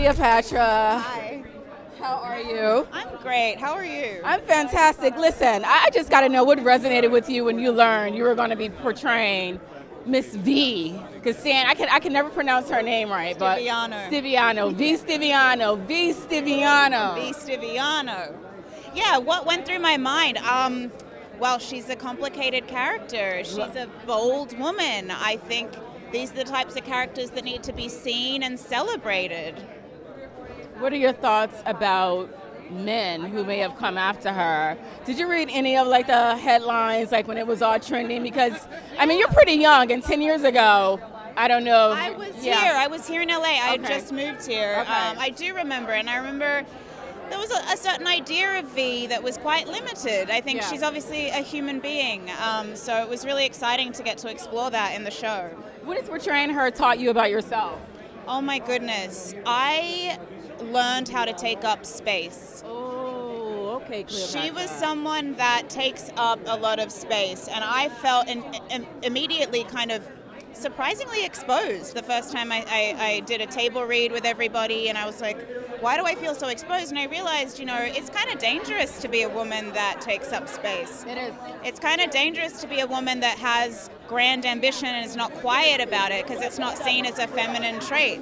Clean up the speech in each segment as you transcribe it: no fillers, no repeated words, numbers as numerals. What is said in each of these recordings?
Cleopatra. Hi. How are you? I'm great. How are you? I'm fantastic. Listen, I just got to know what resonated with you when you learned you were going to be portraying Miss V. Because I can never pronounce her name right. Stiviano. Stiviano. V. Stiviano. V. Stiviano. V. Stiviano. Yeah, what went through my mind? Well, she's a complicated character. She's a bold woman. I think these are the types of characters that need to be seen and celebrated. What are your thoughts about men who may have come after her? Did you read any of like the headlines, like when it was all trending? Because I mean, you're pretty young, and 10 years ago, I don't know. I was here in LA. I had just moved here. Okay. I do remember, and I remember there was a certain idea of V that was quite limited. I think she's obviously a human being, so it was really exciting to get to explore that in the show. What has portraying her taught you about yourself? Oh my goodness. I learned how to take up space. Oh, okay, Cleopatra. She was someone that takes up a lot of space, and I felt immediately kind of surprisingly exposed the first time I did a table read with everybody, and I was like, why do I feel so exposed? And I realized, it's kind of dangerous to be a woman that takes up space. It is. It's kind of dangerous to be a woman that has grand ambition and is not quiet about it because it's not seen as a feminine trait.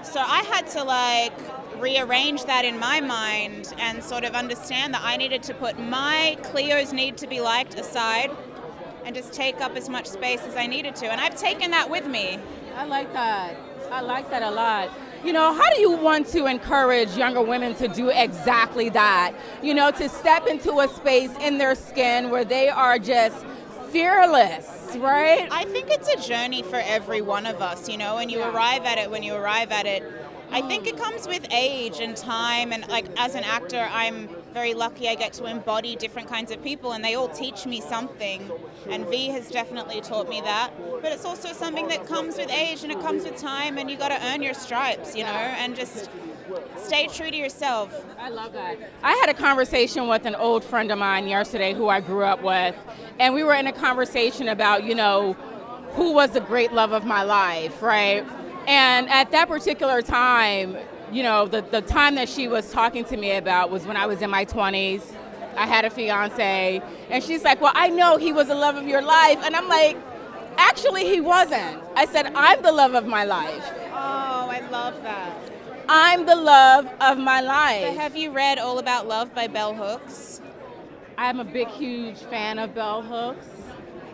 So I had to rearrange that in my mind and sort of understand that I needed to put my Cleo's need to be liked aside and just take up as much space as I needed to. And I've taken that with me. I like that. I like that a lot. How do you want to encourage younger women to do exactly that? To step into a space in their skin where they are just fearless, right? I think it's a journey for every one of us, and you arrive at it when you arrive at it. I think it comes with age and time, and as an actor, I'm very lucky I get to embody different kinds of people, and they all teach me something, and V has definitely taught me that. But it's also something that comes with age and it comes with time, and you got to earn your stripes, and just stay true to yourself. I love that. I had a conversation with an old friend of mine yesterday who I grew up with, and we were in a conversation about, who was the great love of my life, right? And at that particular time, the time that she was talking to me about was when I was in my 20s. I had a fiance, and she's like, well, I know he was the love of your life. And I'm like, actually, he wasn't. I said, I'm the love of my life. Oh, I love that. I'm the love of my life. But have you read All About Love by Bell Hooks? I'm a big, huge fan of Bell Hooks.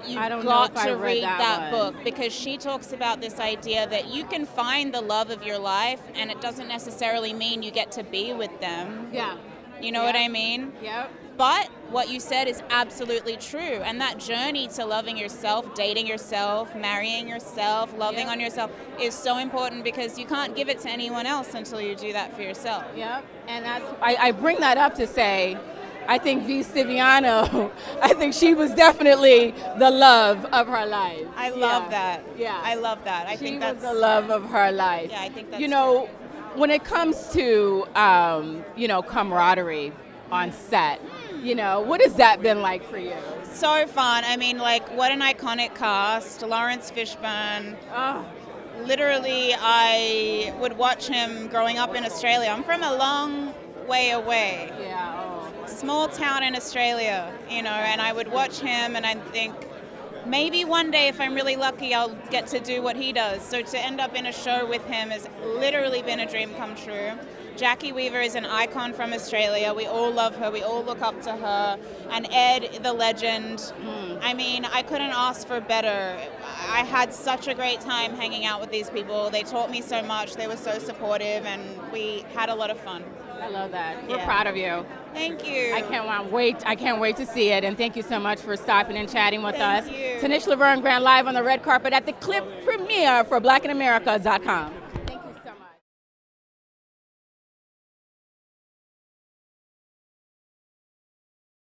You've got to read that book, because she talks about this idea that you can find the love of your life, and it doesn't necessarily mean you get to be with them. Yeah. You know what I mean? Yep. But what you said is absolutely true. And that journey to loving yourself, dating yourself, marrying yourself, loving on yourself is so important, because you can't give it to anyone else until you do that for yourself. Yep. And I bring that up to say, I think V. Stiviano, I think she was definitely the love of her life. I love that. Yeah. I love that. I think that's She was the love of her life. Yeah, I think that's true. When it comes to, camaraderie on set, what has that been like for you? So fun. I mean, what an iconic cast. Lawrence Fishburne. Oh. Literally, I would watch him growing up in Australia. I'm from a long way away. Yeah. Small town in Australia, and I would watch him and I'd think, maybe one day if I'm really lucky I'll get to do what he does. So to end up in a show with him has literally been a dream come true. Jacki Weaver is an icon from Australia. We all love her. We all look up to her. And Ed, the legend. I mean, I couldn't ask for better. I had such a great time hanging out with these people. They taught me so much. They were so supportive, and we had a lot of fun. I love that. We're proud of you. Thank you. I can't wait to see it, and thank you so much for stopping and chatting with us. Thank you. Tanish Laverne Grant live on the red carpet at the clip premiere for BlackInAmerica.com.